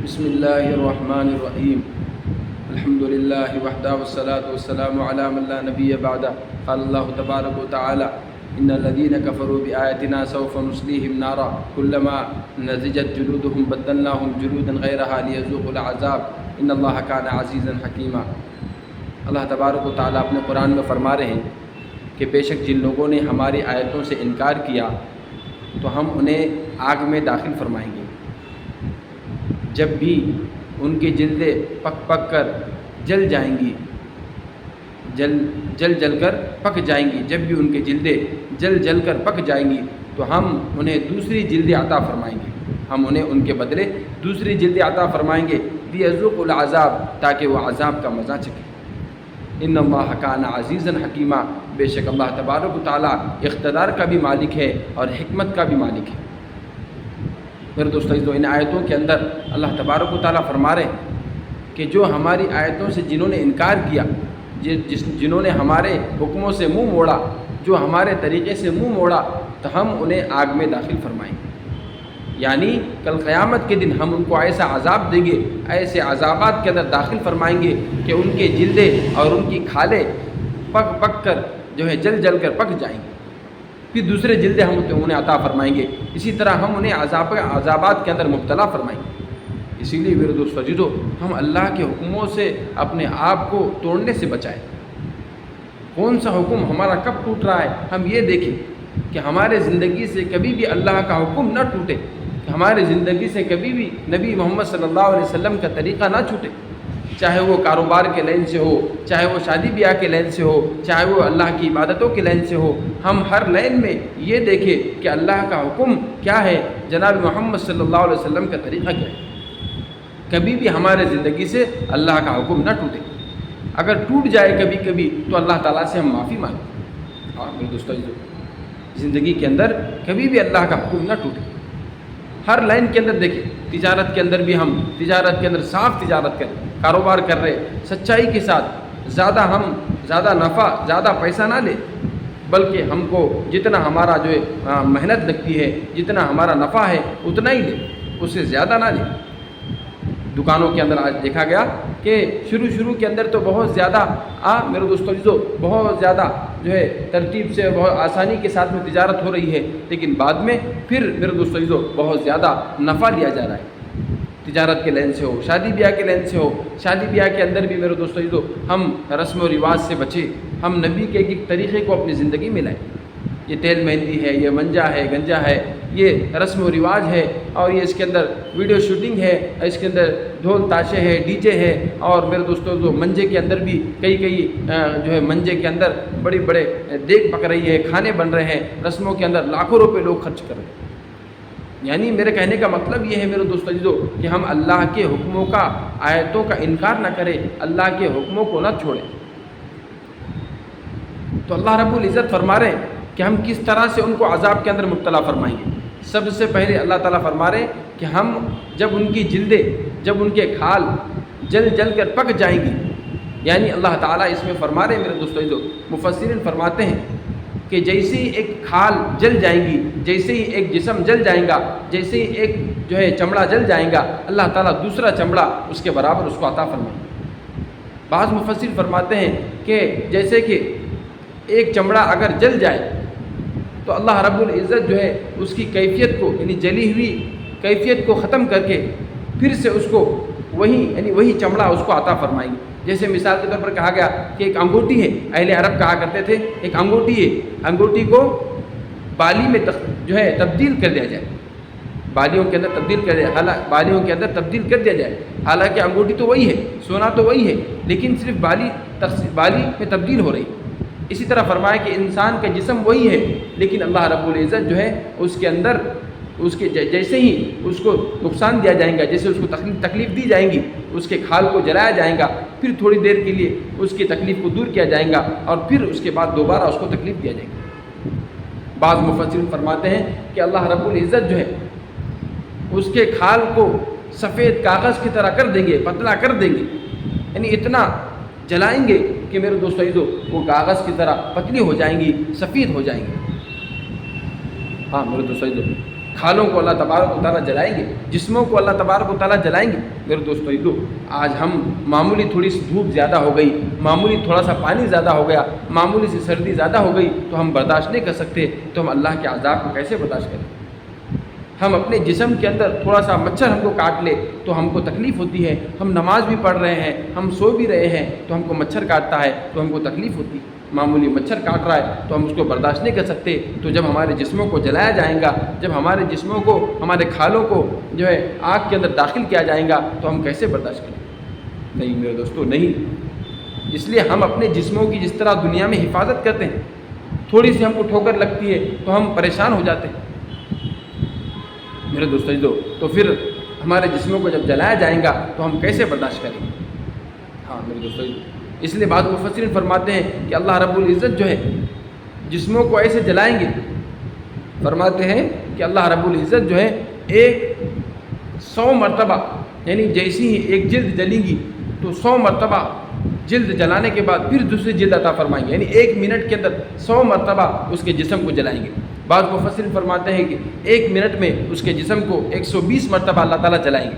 بسم اللہ الرحمن الرحیم الحمد للہ وحدہ والصلاة والسلام علی من لا نبی بعدہ قال اللہ تبارک و تعالی ان الذین کفروا بآیاتنا سوف نصلیہم نارا کلما نضجت جلودہم بدلناہم جلودا غیرہا لیذوقوا العذاب ان اللہ کان عزیزا حکیما۔ اللہ تبارک و تعالی اپنے قرآن میں فرما رہے ہیں کہ بے شک جن لوگوں نے ہماری آیتوں سے انکار کیا تو ہم انہیں آگ میں داخل فرمائیں گے، جب بھی ان کی جلدیں پک پک کر جل جائیں گی، جل کر پک جائیں گی، جب بھی ان کی جلدیں جل کر پک جائیں گی تو ہم انہیں دوسری جلدیں عطا فرمائیں گے، ہم انہیں ان کے بدلے دوسری جلدیں عطا فرمائیں گے لیذوقوا العذاب، تاکہ وہ عذاب کا مزہ چکھیں۔ ان اللہ کان عزیزا حکیما، بے شک اللہ تبارک و تعالیٰ اقتدار کا بھی مالک ہے اور حکمت کا بھی مالک ہے۔ میرے دوستو، ان آیتوں کے اندر اللہ تبارک و تعالیٰ فرما رہے ہیں کہ جو ہماری آیتوں سے جنہوں نے انکار کیا، جنہوں نے ہمارے حکموں سے منہ موڑا، جو ہمارے طریقے سے منہ موڑا، تو ہم انہیں آگ میں داخل فرمائیں گے۔ یعنی کل قیامت کے دن ہم ان کو ایسا عذاب دیں گے، ایسے عذابات کے اندر داخل فرمائیں گے کہ ان کے جلدیں اور ان کی کھالیں پک پک کر جل کر پک جائیں گے، پھر دوسرے جلدیں ہم انہیں عطا فرمائیں گے، اسی طرح ہم انہیں عذابات کے اندر مبتلا فرمائیں گے۔ اسی لیے میرے دوست عزیزو، ہم اللہ کے حکموں سے اپنے آپ کو توڑنے سے بچائیں۔ کون سا حکم ہمارا کب ٹوٹ رہا ہے، ہم یہ دیکھیں کہ ہمارے زندگی سے کبھی بھی اللہ کا حکم نہ ٹوٹے، کہ ہمارے زندگی سے کبھی بھی نبی محمد صلی اللہ علیہ وسلم کا طریقہ نہ چھوٹے، چاہے وہ کاروبار کے لائن سے ہو، چاہے وہ شادی بیاہ کے لائن سے ہو، چاہے وہ اللہ کی عبادتوں کے لائن سے ہو، ہم ہر لائن میں یہ دیکھیں کہ اللہ کا حکم کیا ہے، جناب محمد صلی اللہ علیہ وسلم کا طریقہ کیا ہے۔ کبھی بھی ہمارے زندگی سے اللہ کا حکم نہ ٹوٹے، اگر ٹوٹ جائے کبھی کبھی تو اللہ تعالیٰ سے ہم معافی مانگیں۔ اور میرے دوستو، زندگی کے اندر کبھی بھی اللہ کا حکم نہ ٹوٹے، ہر لائن کے اندر دیکھیں، تجارت کے اندر بھی ہم تجارت کے اندر صاف تجارت کریں، کاروبار کر رہے سچائی کے ساتھ، زیادہ نفع زیادہ پیسہ نہ لیں، بلکہ ہم کو جتنا ہمارا محنت لگتی ہے، جتنا ہمارا نفع ہے اتنا ہی لیں، اس سے زیادہ نہ لیں۔ دکانوں کے اندر آج دیکھا گیا کہ شروع کے اندر تو بہت زیادہ میرے دوستو بہت زیادہ ترتیب سے بہت آسانی کے ساتھ میں تجارت ہو رہی ہے، لیکن بعد میں پھر میرے دوستو بہت زیادہ نفع لیا جا رہا ہے۔ تجارت کے لین سے ہو، شادی بیاہ کے لین سے ہو، شادی بیاہ کے اندر بھی میرے دوستو ہم رسم و رواج سے بچیں، ہم نبی کے ایک طریقے کو اپنی زندگی میں لائیں۔ یہ تیل مہندی ہے، یہ منجا ہے، گنجا ہے، یہ رسم و رواج ہے، اور یہ اس کے اندر ویڈیو شوٹنگ ہے، اس کے اندر ڈھول تاشے ہے، ڈی جے ہے، اور میرے دوستوں منجے کے اندر بھی کئی منجے کے اندر بڑے دیگ پک رہی ہے، کھانے بن رہے ہیں، رسموں کے اندر لاکھوں روپے لوگ خرچ کر رہے ہیں۔ یعنی میرے کہنے کا مطلب یہ ہے میرے دوستو کہ ہم اللہ کے حکموں کا، آیتوں کا انکار نہ کریں، اللہ کے حکموں کو نہ چھوڑیں۔ تو اللہ رب العزت فرما رہے ہیں کہ ہم کس طرح سے ان کو عذاب کے اندر مبتلا فرمائیں گے۔ سب سے پہلے اللہ تعالیٰ فرما رہے ہیں کہ ہم جب ان کی جلدیں، جب ان کے کھال جل کر پک جائیں گی، یعنی اللہ تعالیٰ اس میں فرما رہے ہیں میرے دوستو، مفسرین فرماتے ہیں کہ جیسے ہی ایک کھال جل جائیں گی، جیسے ہی ایک جسم جل جائیں گا، جیسے ہی ایک چمڑا جل جائیں گا، اللہ تعالیٰ دوسرا چمڑا اس کے برابر اس کو عطا فرمائیں گے۔ بعض مفسر فرماتے ہیں کہ جیسے کہ ایک چمڑا اگر جل جائے تو اللہ رب العزت اس کی کیفیت کو، یعنی جلی ہوئی کیفیت کو ختم کر کے پھر سے اس کو وہی چمڑا اس کو عطا فرمائیں گے۔ جیسے مثال کے طور پر کہا گیا کہ ایک انگوٹھی ہے، اہل عرب کہا کرتے تھے ایک انگوٹھی ہے، انگوٹھی کو بالی میں تبدیل کر دیا جائے، بالیوں کے اندر تبدیل کر دیا جائے، حالانکہ انگوٹھی تو وہی ہے، سونا تو وہی ہے، لیکن صرف بالی میں تبدیل ہو رہی۔ اسی طرح فرمایا کہ انسان کا جسم وہی ہے، لیکن اللہ رب العزت اس کے اندر اس کے جیسے ہی اس کو نقصان دیا جائے گا، جیسے اس کو تکلیف دی جائیں گی، اس کے کھال کو جلایا جائے گا، پھر تھوڑی دیر کے لیے اس کی تکلیف کو دور کیا جائے گا، اور پھر اس کے بعد دوبارہ اس کو تکلیف دیا جائے گا۔ بعض مفسرین فرماتے ہیں کہ اللہ رب العزت اس کے کھال کو سفید کاغذ کی طرح کر دیں گے، پتلا کر دیں گے، یعنی اتنا جلائیں گے کہ میرے دوستو وہ کاغذ کی طرح پتلی ہو جائیں گی، سفید ہو جائیں گی۔ ہاں میرے دوستو، کھالوں کو اللہ تبارک و تعالیٰ جلائیں گے، جسموں کو اللہ تبارک و تعالیٰ جلائیں گے۔ میرے دوستو یہ تو آج ہم معمولی تھوڑی سی دھوپ زیادہ ہو گئی، معمولی تھوڑا سا پانی زیادہ ہو گیا، معمولی سی سردی زیادہ ہو گئی تو ہم برداشت نہیں کر سکتے، تو ہم اللہ کے عذاب کو کیسے برداشت کریں؟ ہم اپنے جسم کے اندر تھوڑا سا مچھر ہم کو کاٹ لے تو ہم کو تکلیف ہوتی ہے، ہم نماز بھی پڑھ رہے ہیں، ہم سو بھی رہے ہیں تو ہم کو مچھر کاٹتا ہے تو ہم کو تکلیف ہوتی ہے، معمولی مچھر کاٹ رہا ہے تو ہم اس کو برداشت نہیں کر سکتے، تو جب ہمارے جسموں کو جلایا جائے گا، جب ہمارے جسموں کو، ہمارے کھالوں کو جو ہے آگ کے اندر داخل کیا جائے گا تو ہم کیسے برداشت کریں؟ نہیں میرے دوستو، نہیں۔ اس لیے ہم اپنے جسموں کی جس طرح دنیا میں حفاظت کرتے ہیں، تھوڑی سی ہم کو ٹھوکر لگتی ہے تو ہم پریشان ہو جاتے ہیں میرے دوستو، تو پھر ہمارے جسموں کو جب جلایا جائے گا تو ہم کیسے برداشت کریں گے؟ ہاں میرے دوستو، اس لیے بعض مفسرین فرماتے ہیں کہ اللہ رب العزت جو ہے جسموں کو ایسے جلائیں گے، فرماتے ہیں کہ اللہ رب العزت جو ہے 100 مرتبہ، یعنی جیسی ہی ایک جلد جلیں گی تو 100 مرتبہ جلد جلانے کے بعد پھر دوسری جلد عطا فرمائیں گے، یعنی 1 منٹ کے اندر 100 مرتبہ اس کے جسم کو جلائیں گے۔ بعض مفسرین فرماتے ہیں کہ 1 منٹ میں اس کے جسم کو 120 مرتبہ اللہ تعالیٰ جلائیں گے۔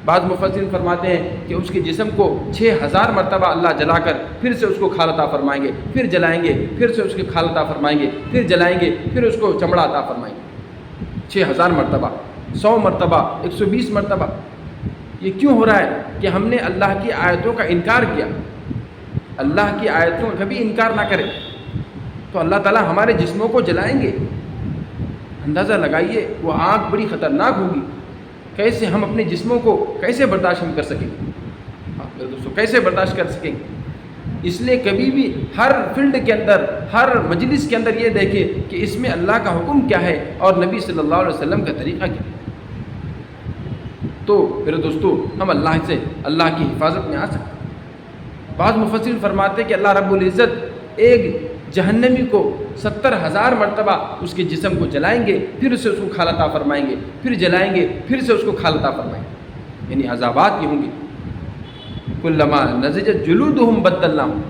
بعض مفسرین فرماتے ہیں کہ اس کے جسم کو 6000 مرتبہ اللہ جلا کر پھر سے اس کو کھال عطا فرمائیں گے، پھر جلائیں گے، پھر سے اس کے کھال عطا فرمائیں گے، پھر جلائیں گے، پھر اس کو چمڑا عطا فرمائیں گے۔ 6000 مرتبہ، 100 مرتبہ، 120 مرتبہ۔ یہ کیوں ہو رہا ہے؟ کہ ہم نے اللہ کی آیتوں کا انکار کیا۔ اللہ کی آیتوں کا کبھی انکار نہ کرے تو اللہ تعالیٰ ہمارے جسموں کو جلائیں گے۔ اندازہ لگائیے وہ آگ بڑی خطرناک ہوگی، کیسے ہم اپنے جسموں کو کیسے برداشت ہم کر سکیں گے؟ میرے دوستو، کیسے برداشت کر سکیں گے؟ اس لیے کبھی بھی ہر فیلڈ کے اندر، ہر مجلس کے اندر یہ دیکھیں کہ اس میں اللہ کا حکم کیا ہے اور نبی صلی اللہ علیہ وسلم کا طریقہ کیا ہے۔ تو میرے دوستو، ہم اللہ سے، اللہ کی حفاظت میں آ سکتے ہیں۔ بعض مفسرین فرماتے ہیں کہ اللہ رب العزت ایک جہنمی کو 70,000 مرتبہ اس کے جسم کو جلائیں گے، پھر اسے اس کو کھال عطا فرمائیں گے، پھر جلائیں گے، پھر سے اس کو کھال عطا فرمائیں گے۔ یعنی عذابات یہ ہوں گے، کلما نضجت جلودہم بدلناہم،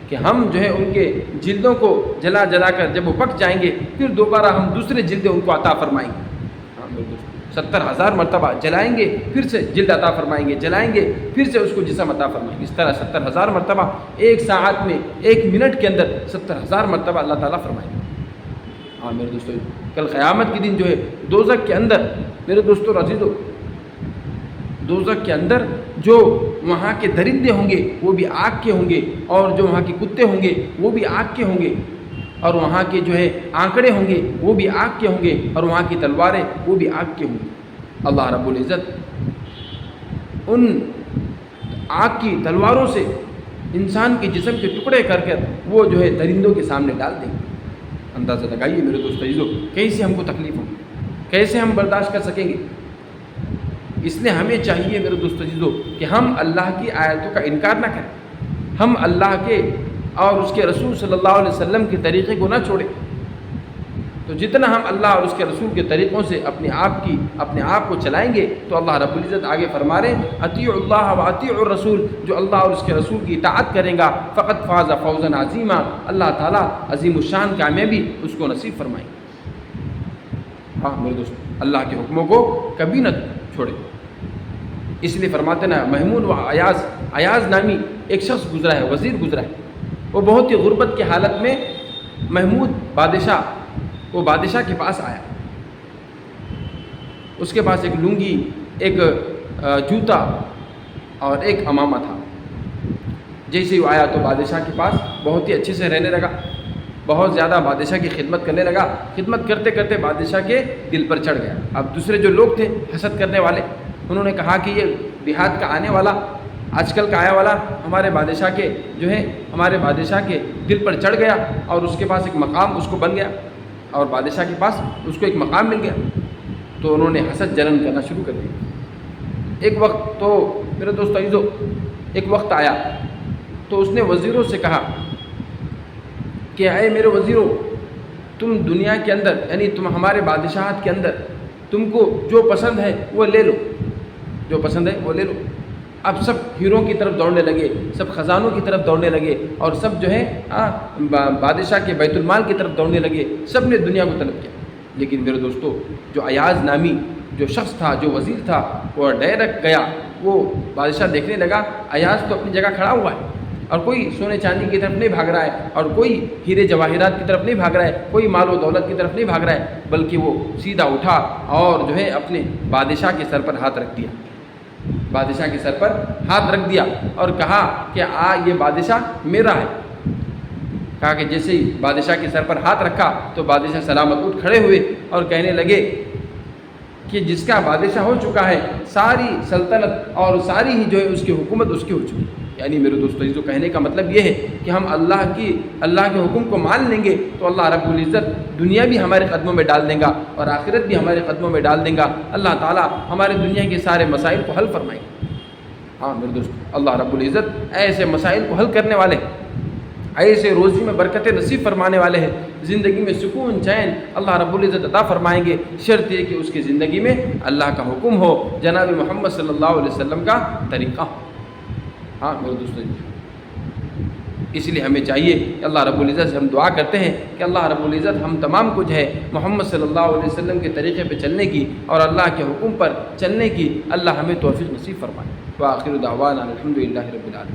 کہ ہم جو ہے ان کے جلدوں کو جلا جلا کر جب وہ پک جائیں گے پھر دوبارہ ہم دوسرے جلدیں ان کو عطا فرمائیں گے۔ 70,000 مرتبہ جلائیں گے، پھر سے جلد عطا فرمائیں گے، جلائیں گے، پھر سے اس کو جسم عطا فرمائیں گے۔ اس طرح 70,000 مرتبہ، 1 ساعت میں، 1 منٹ کے اندر 70,000 مرتبہ اللہ تعالیٰ فرمائیں گے۔ ہاں میرے دوستو، کل قیامت کے دن جو ہے دوزخ کے اندر، میرے دوستو عزیزو، دوزخ کے اندر جو وہاں کے درندے ہوں گے وہ بھی آگ کے ہوں گے، اور جو وہاں کے کتے ہوں گے وہ بھی آگ کے ہوں گے، اور وہاں کے جو ہے آنکڑے ہوں گے وہ بھی آگ کے ہوں گے، اور وہاں کی تلواریں وہ بھی آگ کے ہوں گے۔ اللہ رب العزت ان آگ کی تلواروں سے انسان کے جسم کے ٹکڑے کر کر وہ جو ہے درندوں کے سامنے ڈال دیں گے۔ اندازہ لگائیے میرے دوست عزیزو، کیسے ہم کو تکلیف ہوگی، کیسے ہم برداشت کر سکیں گے؟ اس لیے ہمیں چاہیے میرے دوست عزیزو کہ ہم اللہ کی آیتوں کا انکار نہ کریں، ہم اللہ کے اور اس کے رسول صلی اللہ علیہ وسلم کے طریقے کو نہ چھوڑیں۔ تو جتنا ہم اللہ اور اس کے رسول کے طریقوں سے اپنے آپ کو چلائیں گے تو اللہ رب العزت آگے فرما رہے ہیں، اطیعوا اللہ و اطیعوا الرسول، جو اللہ اور اس کے رسول کی اطاعت کرے گا فقط فاز فوزا عظیما، اللہ تعالیٰ عظیم الشان کامیابی اس کو نصیب فرمائیں گے۔ ہاں میرے دوست، اللہ کے حکموں کو کبھی نہ چھوڑیں۔ اس لیے فرماتے نا، محمود و ایاز نامی ایک شخص گزرا ہے، وزیر گزرا ہے، وہ بہت ہی غربت کی حالت میں محمود وہ بادشاہ کے پاس آیا۔ اس کے پاس ایک لنگی، ایک جوتا اور ایک امامہ تھا۔ جیسے ہی وہ آیا تو بادشاہ کے پاس بہت ہی اچھے سے رہنے لگا، بہت زیادہ بادشاہ کی خدمت کرنے لگا۔ خدمت کرتے کرتے بادشاہ کے دل پر چڑھ گیا۔ اب دوسرے جو لوگ تھے حسد کرنے والے، انہوں نے کہا کہ یہ دیہات کا آنے والا، آج کل کا آیا والا ہمارے بادشاہ کے دل پر چڑھ گیا، اور اس کے پاس ایک مقام اس کو بن گیا، اور بادشاہ کے پاس اس کو ایک مقام مل گیا۔ تو انہوں نے حسد جلن کرنا شروع کر دیا۔ ایک وقت تو میرے دوست عزیزو، ایک وقت آیا تو اس نے وزیروں سے کہا کہ اے میرے وزیروں، تم دنیا کے اندر، یعنی تم ہمارے بادشاہت کے اندر تم کو جو پسند ہے وہ لے لو، جو پسند ہے وہ لے لو۔ اب سب ہیروں کی طرف دوڑنے لگے، سب خزانوں کی طرف دوڑنے لگے، اور سب جو ہے بادشاہ کے بیت المال کی طرف دوڑنے لگے، سب نے دنیا کو طلب کیا۔ لیکن میرے دوستو جو ایاز نامی جو شخص تھا، جو وزیر تھا، وہ ڈائریکٹ گیا، وہ بادشاہ دیکھنے لگا ایاز تو اپنی جگہ کھڑا ہوا ہے اور کوئی سونے چاندی کی طرف نہیں بھاگ رہا ہے اور کوئی ہیرے جواہرات کی طرف نہیں بھاگ رہا ہے، کوئی مال و دولت کی طرف نہیں بھاگ رہا ہے، بلکہ وہ سیدھا اٹھا اور جو ہے اپنے بادشاہ کے سر پر ہاتھ رکھ دیا، بادشاہ کے سر پر ہاتھ رکھ دیا اور کہا کہ یہ بادشاہ میرا ہے۔ کہا کہ جیسے ہی بادشاہ کے سر پر ہاتھ رکھا تو بادشاہ سلامت اٹھ کھڑے ہوئے اور کہنے لگے کہ جس کا بادشاہ ہو چکا ہے، ساری سلطنت اور ساری ہی جو ہے اس کی حکومت اس کی ہو چکی ہے۔ یعنی میرے دوستو جو کہنے کا مطلب یہ ہے کہ ہم اللہ کے حکم کو مان لیں گے تو اللہ رب العزت دنیا بھی ہمارے قدموں میں ڈال دیں گا اور آخرت بھی ہمارے قدموں میں ڈال دیں گا۔ اللہ تعالیٰ ہمارے دنیا کے سارے مسائل کو حل فرمائیں گے۔ ہاں میرے دوستو، اللہ رب العزت ایسے مسائل کو حل کرنے والے ہیں، ایسے روزی میں برکت نصیب فرمانے والے ہیں، زندگی میں سکون چین اللہ رب العزت عطا فرمائیں گے، شرط یہ کہ اس کی زندگی میں اللہ کا حکم ہو، جناب محمد صلی اللہ علیہ وسلم کا طریقہ ہو۔ ہاں میرے دوستو، اس لیے ہمیں چاہیے کہ اللہ رب العزت سے ہم دعا کرتے ہیں کہ اللہ رب العزت ہم تمام کو جو ہے محمد صلی اللہ علیہ وسلم کے طریقے پہ چلنے کی اور اللہ کے حکم پر چلنے کی اللہ ہمیں توفیق نصیب فرمائے۔ وآخر دعوانا الحمدللہ رب العالمین۔